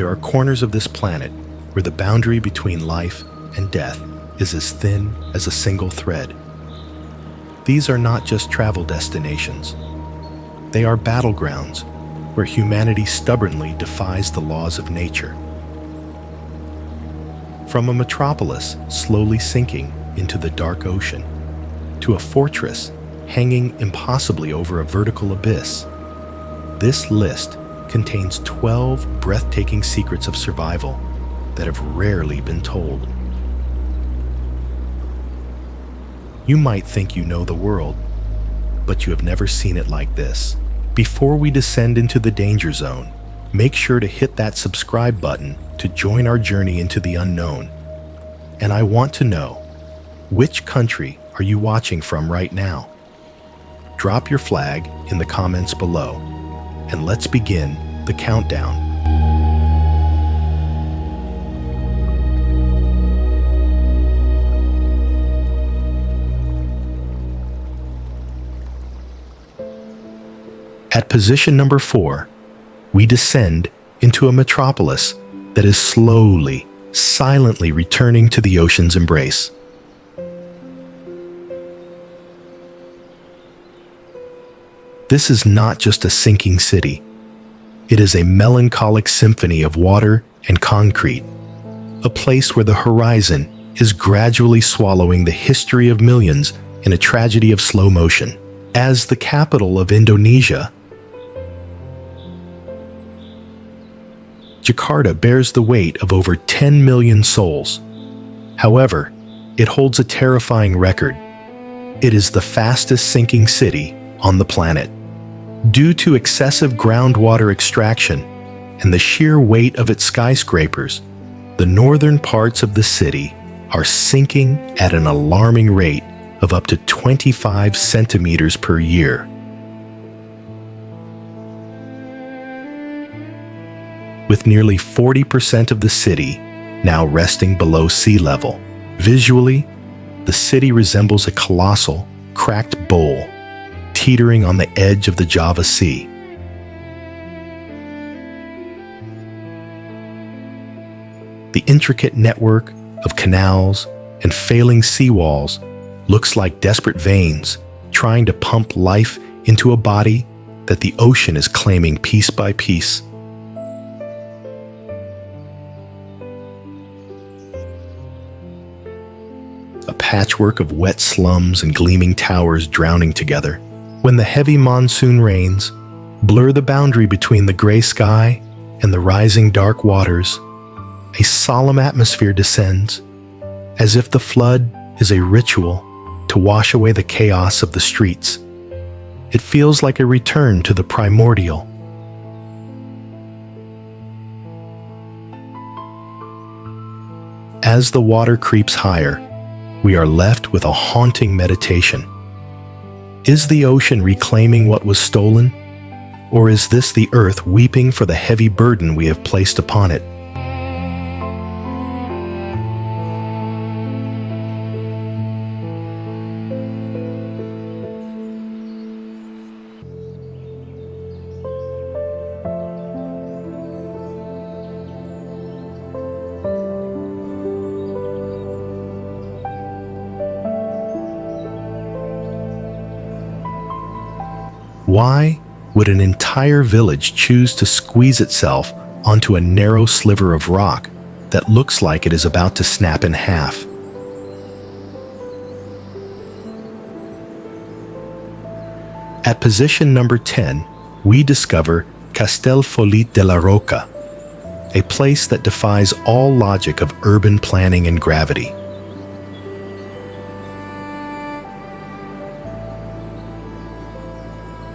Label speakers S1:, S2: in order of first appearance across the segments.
S1: There are corners of this planet where the boundary between life and death is as thin as a single thread. These are not just travel destinations. They are battlegrounds where humanity stubbornly defies the laws of nature. From a metropolis slowly sinking into the dark ocean, to a fortress hanging impossibly over a vertical abyss, this list contains 12 breathtaking secrets of survival that have rarely been told. You might think you know the world, but you have never seen it like this. Before we descend into the danger zone, make sure to hit that subscribe button to join our journey into the unknown. And I want to know, which country are you watching from right now? Drop your flag in the comments below, and let's begin the countdown. At position number 4, we descend into a metropolis that is slowly, silently returning to the ocean's embrace. This is not just a sinking city. It is a melancholic symphony of water and concrete, a place where the horizon is gradually swallowing the history of millions in a tragedy of slow motion. As the capital of Indonesia, Jakarta bears the weight of over 10 million souls. However, it holds a terrifying record. It is the fastest sinking city on the planet. Due to excessive groundwater extraction and the sheer weight of its skyscrapers, the northern parts of the city are sinking at an alarming rate of up to 25 centimeters per year. With nearly 40% of the city now resting below sea level. Visually, the city resembles a colossal, cracked bowl, teetering on the edge of the Java Sea. The intricate network of canals and failing seawalls looks like desperate veins trying to pump life into a body that the ocean is claiming piece by piece. A patchwork of wet slums and gleaming towers drowning together. When the heavy monsoon rains blur the boundary between the gray sky and the rising dark waters, a solemn atmosphere descends, as if the flood is a ritual to wash away the chaos of the streets. It feels like a return to the primordial. As the water creeps higher, we are left with a haunting meditation. Is the ocean reclaiming what was stolen? Or is this the earth weeping for the heavy burden we have placed upon it? Why would an entire village choose to squeeze itself onto a narrow sliver of rock that looks like it is about to snap in half? At position number 10, we discover Castellfollit de la Roca, a place that defies all logic of urban planning and gravity.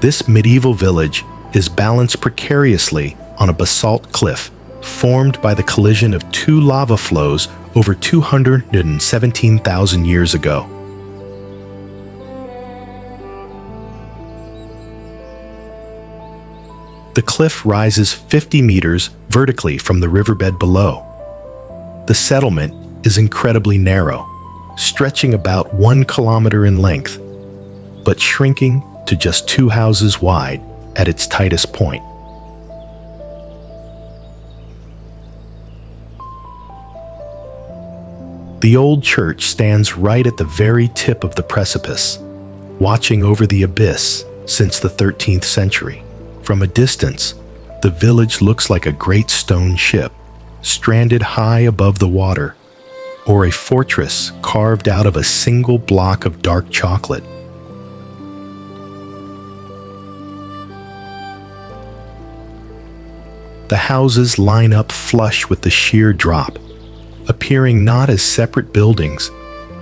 S1: This medieval village is balanced precariously on a basalt cliff formed by the collision of two lava flows over 217,000 years ago. The cliff rises 50 meters vertically from the riverbed below. The settlement is incredibly narrow, stretching about 1 kilometer in length, but shrinking to just 2 houses wide at its tightest point. The old church stands right at the very tip of the precipice, watching over the abyss since the 13th century. From a distance, the village looks like a great stone ship, stranded high above the water, or a fortress carved out of a single block of dark chocolate. The houses line up flush with the sheer drop, appearing not as separate buildings,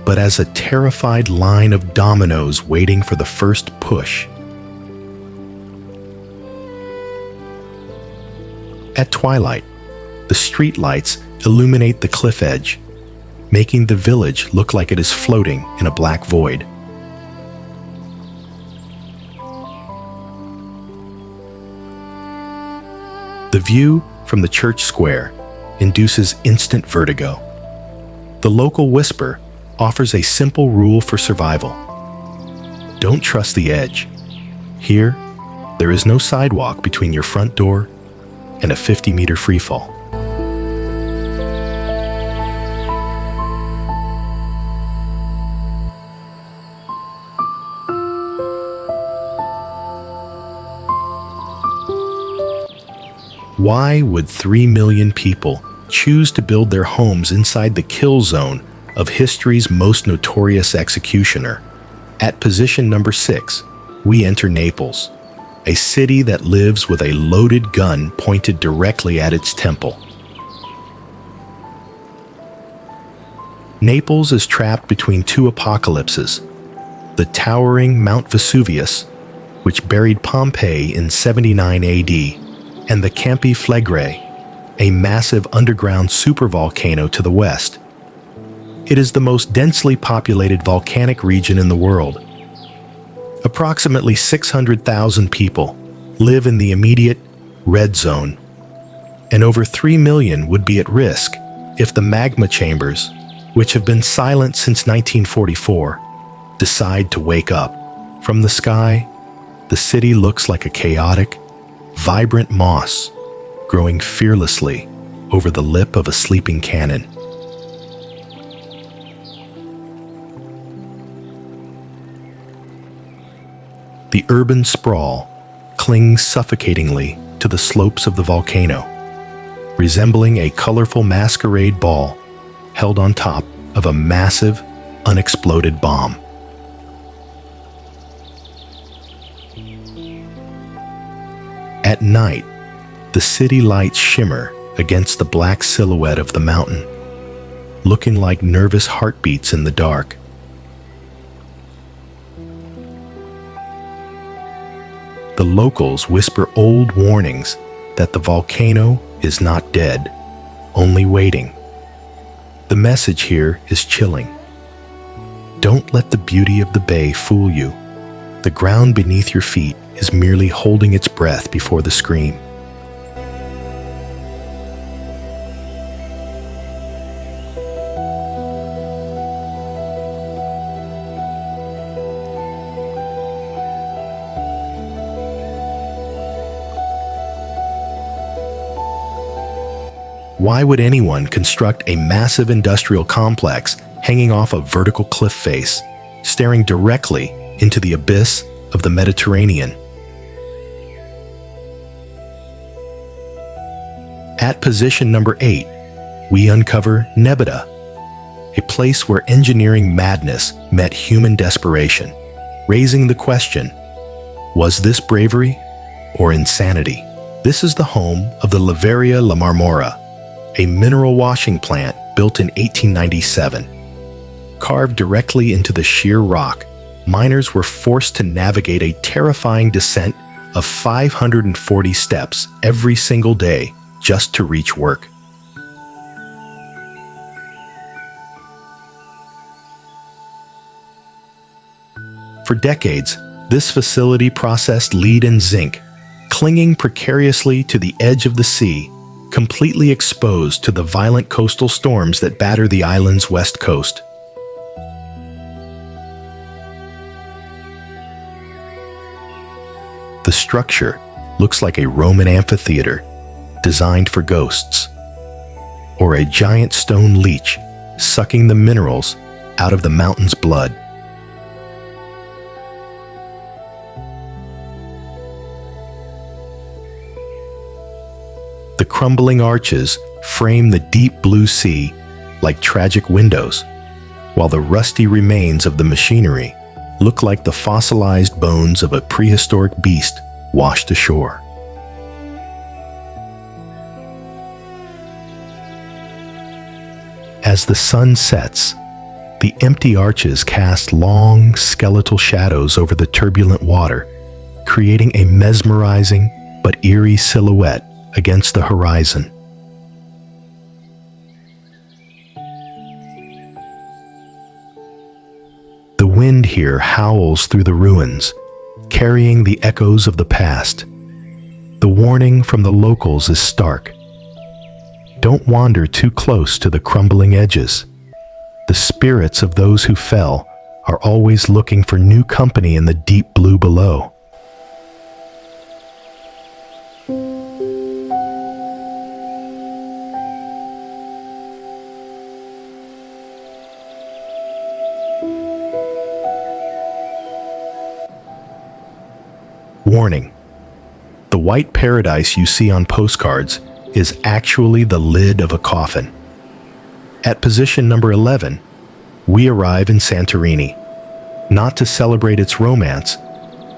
S1: but as a terrified line of dominoes waiting for the first push. At twilight, the street lights illuminate the cliff edge, making the village look like it is floating in a black void. The view from the church square induces instant vertigo. The local whisper offers a simple rule for survival. Don't trust the edge. Here, there is no sidewalk between your front door and a 50-meter freefall. Why would 3 million people choose to build their homes inside the kill zone of history's most notorious executioner? At position number 6, we enter Naples, a city that lives with a loaded gun pointed directly at its temple. Naples is trapped between two apocalypses: the towering Mount Vesuvius, which buried Pompeii in 79 AD, and the Campi Flegrei, a massive underground supervolcano to the west. It is the most densely populated volcanic region in the world. Approximately 600,000 people live in the immediate red zone, and over 3 million would be at risk if the magma chambers, which have been silent since 1944, decide to wake up. From the sky, the city looks like a chaotic, vibrant moss growing fearlessly over the lip of a sleeping cannon. The urban sprawl clings suffocatingly to the slopes of the volcano, resembling a colorful masquerade ball held on top of a massive, unexploded bomb. At night, the city lights shimmer against the black silhouette of the mountain, looking like nervous heartbeats in the dark. The locals whisper old warnings that the volcano is not dead, only waiting. The message here is chilling. Don't let the beauty of the bay fool you. The ground beneath your feet is merely holding its breath before the scream. Why would anyone construct a massive industrial complex hanging off a vertical cliff face, staring directly into the abyss of the Mediterranean? At position number 8, we uncover Nebida, a place where engineering madness met human desperation, raising the question, was this bravery or insanity? This is the home of the Laveria La Marmora, a mineral washing plant built in 1897. Carved directly into the sheer rock, miners were forced to navigate a terrifying descent of 540 steps every single day just to reach work. For decades, this facility processed lead and zinc, clinging precariously to the edge of the sea, completely exposed to the violent coastal storms that batter the island's west coast. The structure looks like a Roman amphitheater designed for ghosts, or a giant stone leech sucking the minerals out of the mountain's blood. The crumbling arches frame the deep blue sea like tragic windows, while the rusty remains of the machinery look like the fossilized bones of a prehistoric beast washed ashore. As the sun sets, the empty arches cast long, skeletal shadows over the turbulent water, creating a mesmerizing but eerie silhouette against the horizon. The wind here howls through the ruins, carrying the echoes of the past. The warning from the locals is stark. Don't wander too close to the crumbling edges. The spirits of those who fell are always looking for new company in the deep blue below. Warning: the white paradise you see on postcards is actually the lid of a coffin. At position number 11, we arrive in Santorini, not to celebrate its romance,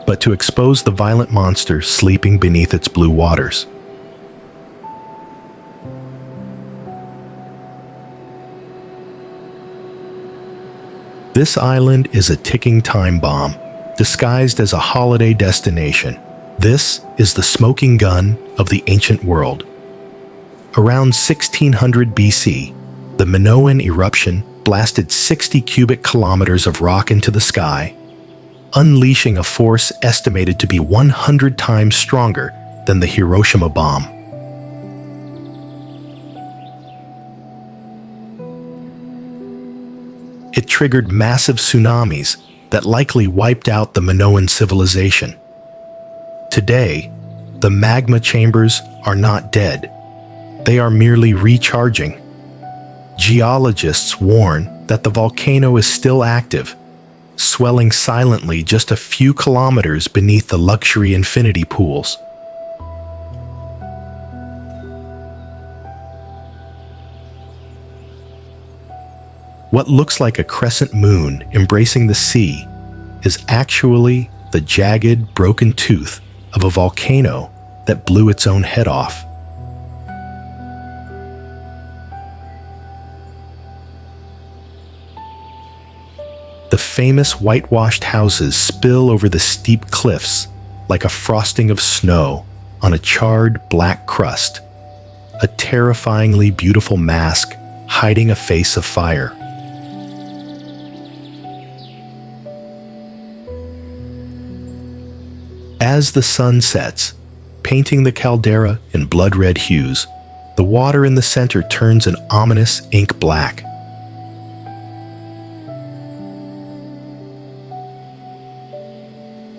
S1: but to expose the violent monster sleeping beneath its blue waters. This island is a ticking time bomb, disguised as a holiday destination. This is the smoking gun of the ancient world. Around 1600 BC, the Minoan eruption blasted 60 cubic kilometers of rock into the sky, unleashing a force estimated to be 100 times stronger than the Hiroshima bomb. It triggered massive tsunamis that likely wiped out the Minoan civilization. Today, the magma chambers are not dead. They are merely recharging. Geologists warn that the volcano is still active, swelling silently just a few kilometers beneath the luxury infinity pools. What looks like a crescent moon embracing the sea is actually the jagged, broken tooth of a volcano that blew its own head off. The famous whitewashed houses spill over the steep cliffs like a frosting of snow on a charred black crust, a terrifyingly beautiful mask hiding a face of fire. As the sun sets, painting the caldera in blood-red hues, the water in the center turns an ominous ink black.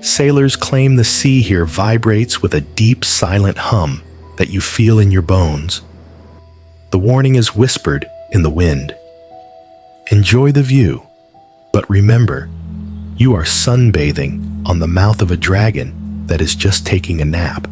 S1: Sailors claim the sea here vibrates with a deep, silent hum that you feel in your bones. The warning is whispered in the wind. Enjoy the view, but remember, you are sunbathing on the mouth of a dragon that is just taking a nap.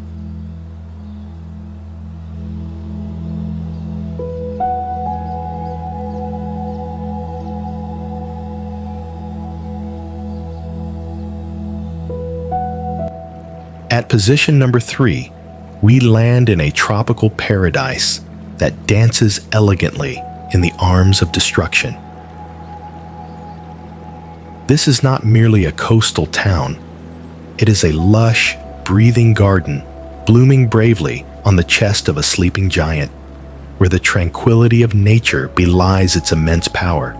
S1: At position number 3, we land in a tropical paradise that dances elegantly in the arms of destruction. This is not merely a coastal town. It is a lush, breathing garden, blooming bravely on the chest of a sleeping giant, where the tranquility of nature belies its immense power.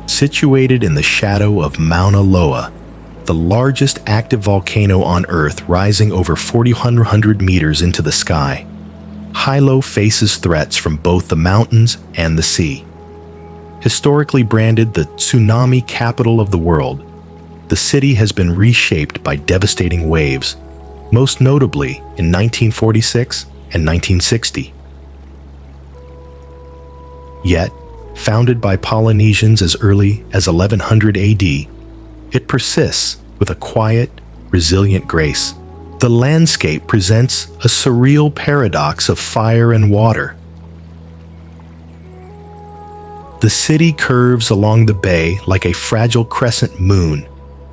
S1: Situated in the shadow of Mauna Loa, the largest active volcano on Earth rising over 4,100 meters into the sky, Hilo faces threats from both the mountains and the sea. Historically branded the Tsunami capital of the world, the city has been reshaped by devastating waves, most notably in 1946 and 1960. Yet, founded by Polynesians as early as 1100 AD, it persists with a quiet, resilient grace. The landscape presents a surreal paradox of fire and water. The city curves along the bay like a fragile crescent moon,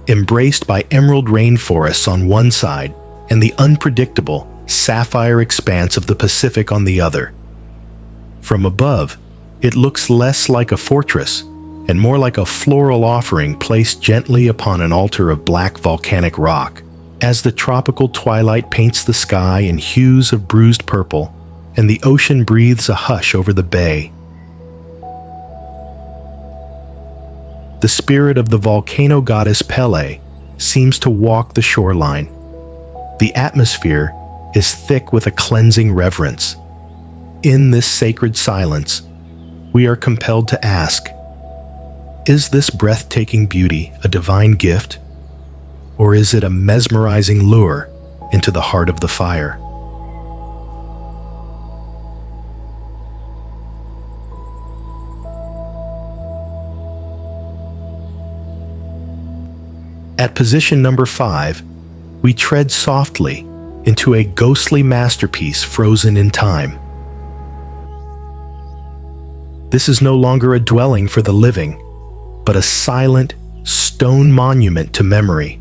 S1: embraced by emerald rainforests on one side and the unpredictable sapphire expanse of the Pacific on the other. From above, it looks less like a fortress and more like a floral offering placed gently upon an altar of black volcanic rock. As the tropical twilight paints the sky in hues of bruised purple and the ocean breathes a hush over the bay, the spirit of the volcano goddess Pele seems to walk the shoreline. The atmosphere is thick with a cleansing reverence. In this sacred silence, we are compelled to ask, is this breathtaking beauty a divine gift, or is it a mesmerizing lure into the heart of the fire? At position number 5, we tread softly into a ghostly masterpiece frozen in time. This is no longer a dwelling for the living, but a silent, stone monument to memory,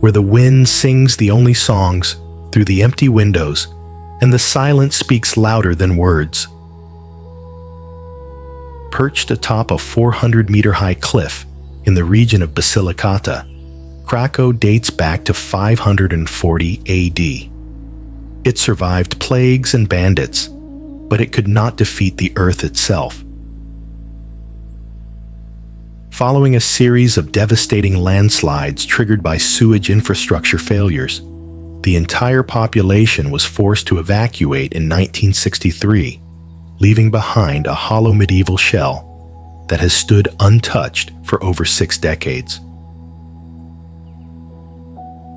S1: where the wind sings the only songs through the empty windows and the silence speaks louder than words. Perched atop a 400-meter-high cliff in the region of Basilicata, Craco dates back to 540 AD. It survived plagues and bandits, but it could not defeat the earth itself. Following a series of devastating landslides triggered by sewage infrastructure failures, the entire population was forced to evacuate in 1963, leaving behind a hollow medieval shell that has stood untouched for over 6 decades.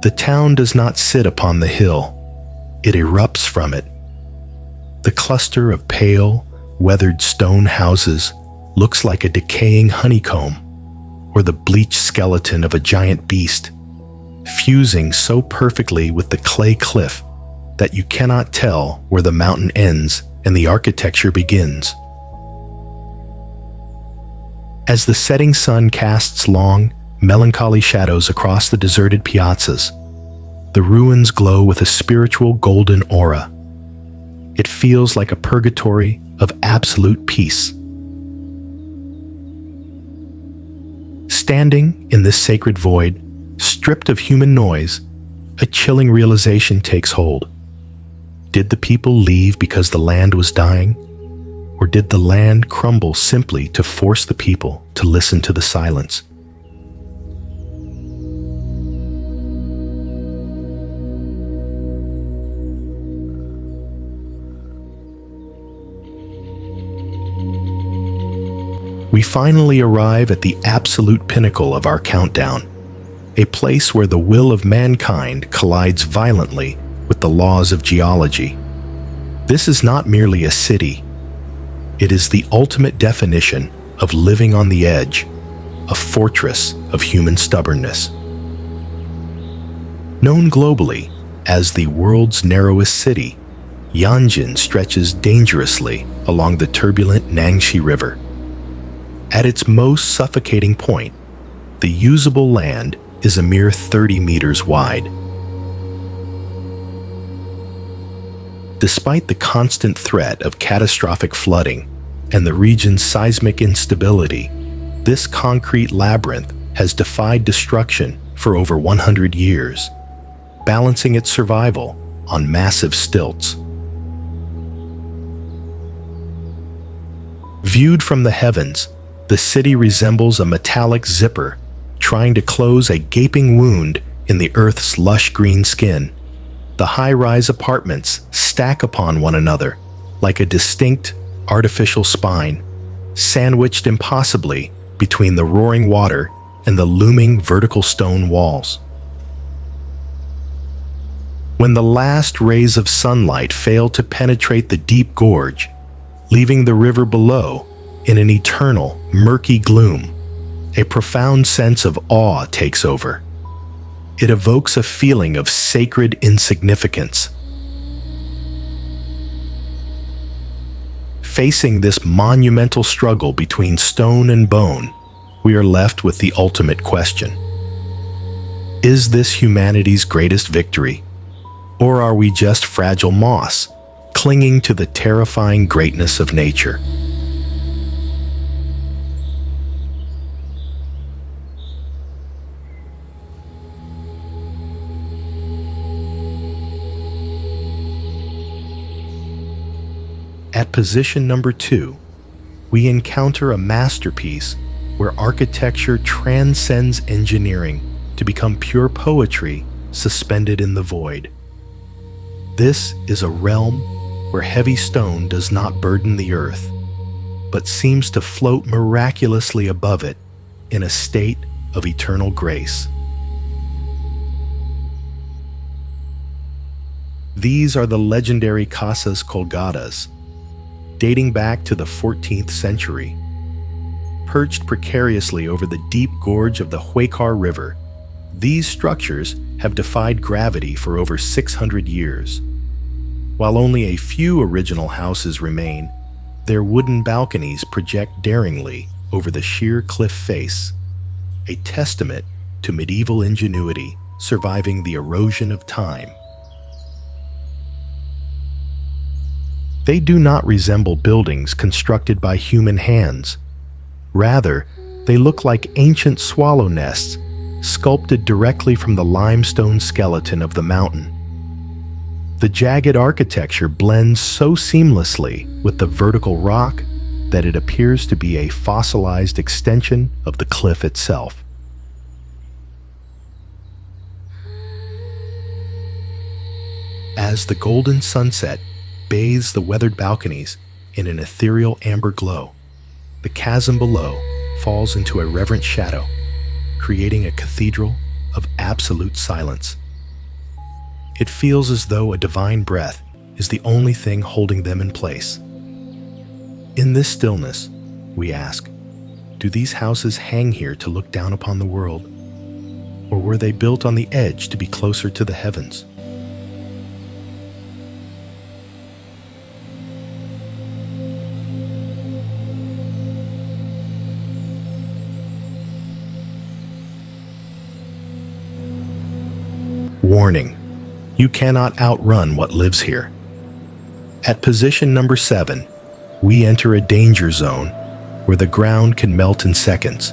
S1: The town does not sit upon the hill, it erupts from it. The cluster of pale, weathered stone houses looks like a decaying honeycomb, or the bleached skeleton of a giant beast, fusing so perfectly with the clay cliff that you cannot tell where the mountain ends and the architecture begins. As the setting sun casts long, melancholy shadows across the deserted piazzas, the ruins glow with a spiritual golden aura. It feels like a purgatory of absolute peace. Standing in this sacred void, stripped of human noise, a chilling realization takes hold. Did the people leave because the land was dying? Or did the land crumble simply to force the people to listen to the silence? We finally arrive at the absolute pinnacle of our countdown, a place where the will of mankind collides violently with the laws of geology. This is not merely a city. It is the ultimate definition of living on the edge, a fortress of human stubbornness. Known globally as the world's narrowest city, Yanjin stretches dangerously along the turbulent Nangxi River. At its most suffocating point, the usable land is a mere 30 meters wide. Despite the constant threat of catastrophic flooding and the region's seismic instability, this concrete labyrinth has defied destruction for over 100 years, balancing its survival on massive stilts. Viewed from the heavens, the city resembles a metallic zipper trying to close a gaping wound in the Earth's lush green skin. The high-rise apartments stack upon one another like a distinct artificial spine, sandwiched impossibly between the roaring water and the looming vertical stone walls. When the last rays of sunlight fail to penetrate the deep gorge, leaving the river below in an eternal, murky gloom. A profound sense of awe takes over. It evokes a feeling of sacred insignificance. Facing this monumental struggle between stone and bone, we are left with the ultimate question. Is this humanity's greatest victory? Or are we just fragile moss, clinging to the terrifying greatness of nature? At position number 2, we encounter a masterpiece where architecture transcends engineering to become pure poetry suspended in the void. This is a realm where heavy stone does not burden the earth, but seems to float miraculously above it in a state of eternal grace. These are the legendary Casas Colgadas, dating back to the 14th century. Perched precariously over the deep gorge of the Huecar River, these structures have defied gravity for over 600 years. While only a few original houses remain, their wooden balconies project daringly over the sheer cliff face, a testament to medieval ingenuity surviving the erosion of time. They do not resemble buildings constructed by human hands. Rather, they look like ancient swallow nests sculpted directly from the limestone skeleton of the mountain. The jagged architecture blends so seamlessly with the vertical rock that it appears to be a fossilized extension of the cliff itself. As the golden sunset bathes the weathered balconies in an ethereal amber glow, the chasm below falls into a reverent shadow, creating a cathedral of absolute silence. It feels as though a divine breath is the only thing holding them in place. In this stillness, we ask, do these houses hang here to look down upon the world, or were they built on the edge to be closer to the heavens? Warning, you cannot outrun what lives here. At position number 7, we enter a danger zone where the ground can melt in seconds,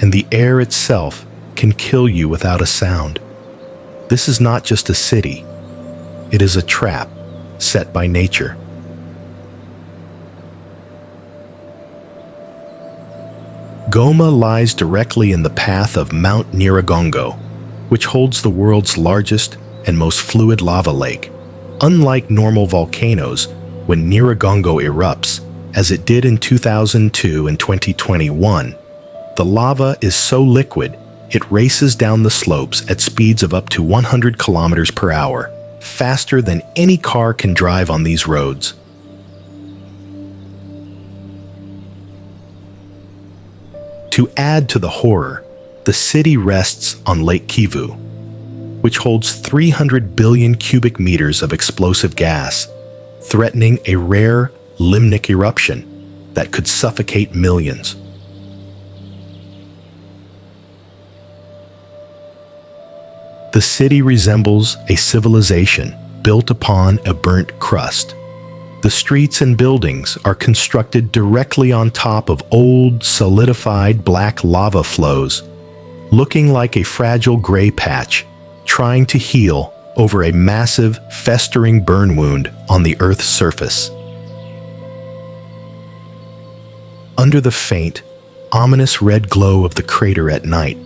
S1: and the air itself can kill you without a sound. This is not just a city, it is a trap set by nature. Goma lies directly in the path of Mount Nyiragongo, which holds the world's largest and most fluid lava lake. Unlike normal volcanoes, when Nyiragongo erupts, as it did in 2002 and 2021, the lava is so liquid it races down the slopes at speeds of up to 100 kilometers per hour, faster than any car can drive on these roads. To add to the horror, the city rests on Lake Kivu, which holds 300 billion cubic meters of explosive gas, threatening a rare limnic eruption that could suffocate millions. The city resembles a civilization built upon a burnt crust. The streets and buildings are constructed directly on top of old, solidified black lava flows, looking like a fragile gray patch, trying to heal over a massive, festering burn wound on the Earth's surface. Under the faint, ominous red glow of the crater at night,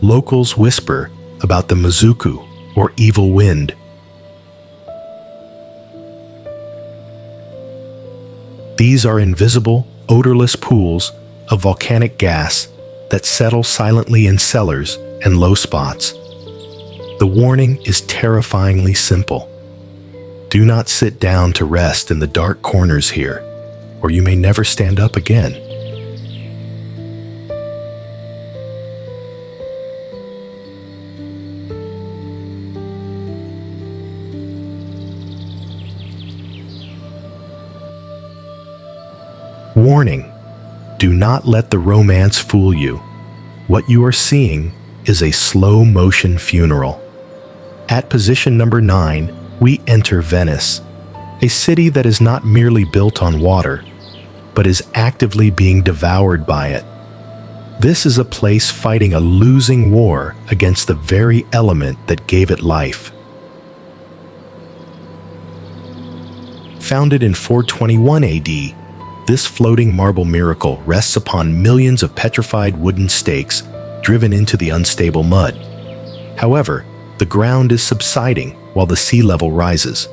S1: locals whisper about the Mizuku, or evil wind. These are invisible, odorless pools of volcanic gas that settle silently in cellars and low spots. The warning is terrifyingly simple. Do not sit down to rest in the dark corners here. or you may never stand up again. Warning: do not let the romance fool you. What you are seeing is a slow-motion funeral. At position number 9, we enter Venice, a city that is not merely built on water, but is actively being devoured by it. This is a place fighting a losing war against the very element that gave it life. Founded in 421 AD, this floating marble miracle rests upon millions of petrified wooden stakes driven into the unstable mud. However, the ground is subsiding while the sea level rises.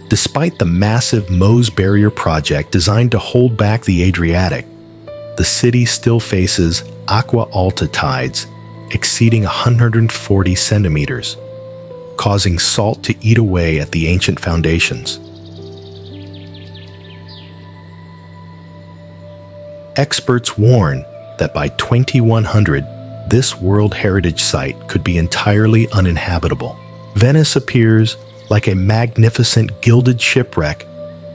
S1: Despite the massive Mose Barrier project designed to hold back the Adriatic, the city still faces aqua alta tides exceeding 140 centimeters, causing salt to eat away at the ancient foundations. Experts warn that by 2100, this World Heritage Site could be entirely uninhabitable. Venice appears like a magnificent gilded shipwreck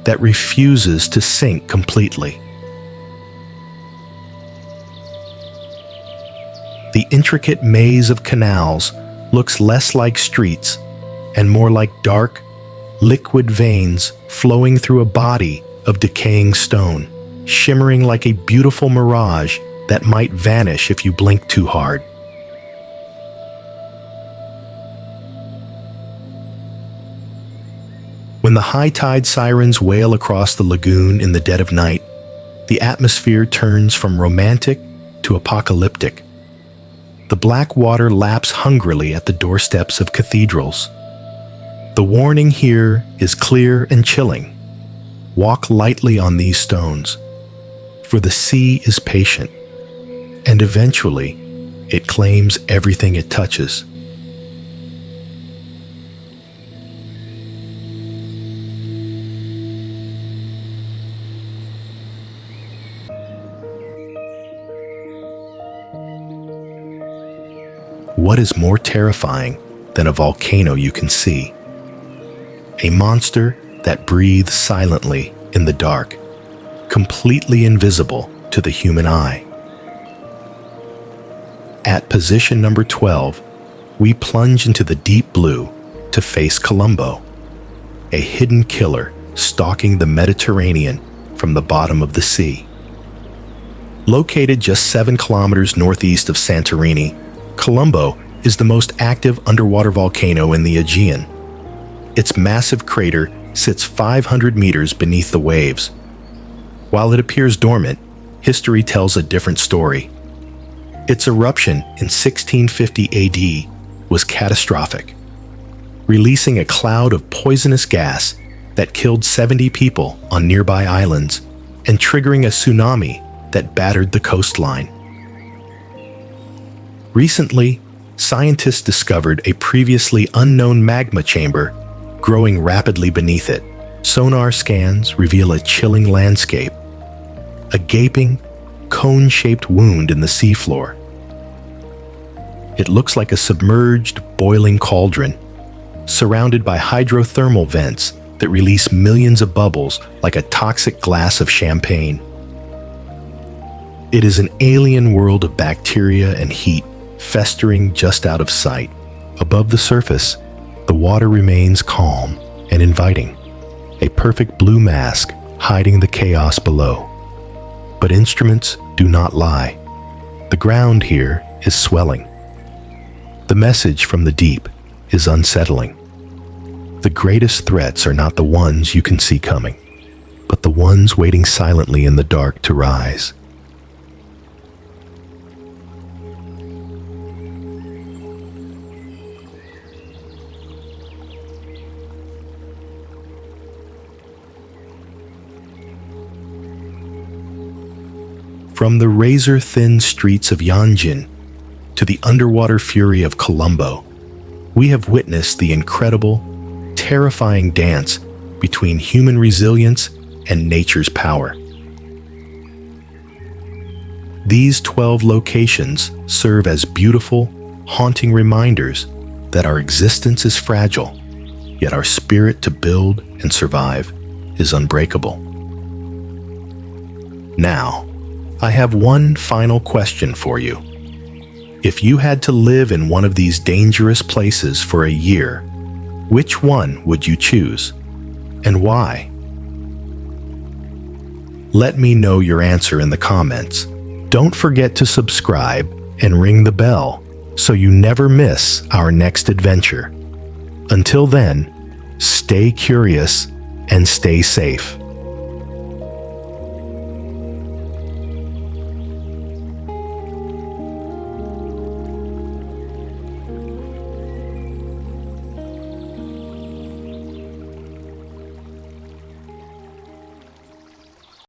S1: that refuses to sink completely. The intricate maze of canals looks less like streets and more like dark, liquid veins flowing through a body of decaying stone, shimmering like a beautiful mirage that might vanish if you blink too hard. When the high tide sirens wail across the lagoon in the dead of night, the atmosphere turns from romantic to apocalyptic. The black water laps hungrily at the doorsteps of cathedrals. The warning here is clear and chilling. Walk lightly on these stones, for the sea is patient, and eventually it claims everything it touches. What is more terrifying than a volcano you can see? A monster that breathes silently in the dark, completely invisible to the human eye. At position number 12, we plunge into the deep blue to face Columbo, a hidden killer stalking the Mediterranean from the bottom of the sea. Located just 7 kilometers northeast of Santorini, Columbo is the most active underwater volcano in the Aegean. Its massive crater sits 500 meters beneath the waves. While it appears dormant, history tells a different story. Its eruption in 1650 AD was catastrophic, releasing a cloud of poisonous gas that killed 70 people on nearby islands and triggering a tsunami that battered the coastline. Recently, scientists discovered a previously unknown magma chamber growing rapidly beneath it. Sonar scans reveal a chilling landscape, a gaping, cone-shaped wound in the seafloor. It looks like a submerged, boiling cauldron, surrounded by hydrothermal vents that release millions of bubbles like a toxic glass of champagne. It is an alien world of bacteria and heat, festering just out of sight. Above the surface, the water remains calm and inviting, a perfect blue mask hiding the chaos below. But instruments do not lie. The ground here is swelling. The message from the deep is unsettling. The greatest threats are not the ones you can see coming, but the ones waiting silently in the dark to rise. From the razor-thin streets of Yanjin to the underwater fury of Columbo, we have witnessed the incredible, terrifying dance between human resilience and nature's power. These 12 locations serve as beautiful, haunting reminders that our existence is fragile, yet our spirit to build and survive is unbreakable. Now, I have one final question for you. If you had to live in one of these dangerous places for a year, which one would you choose, and why? Let me know your answer in the comments. Don't forget to subscribe and ring the bell so you never miss our next adventure. Until then, stay curious and stay safe.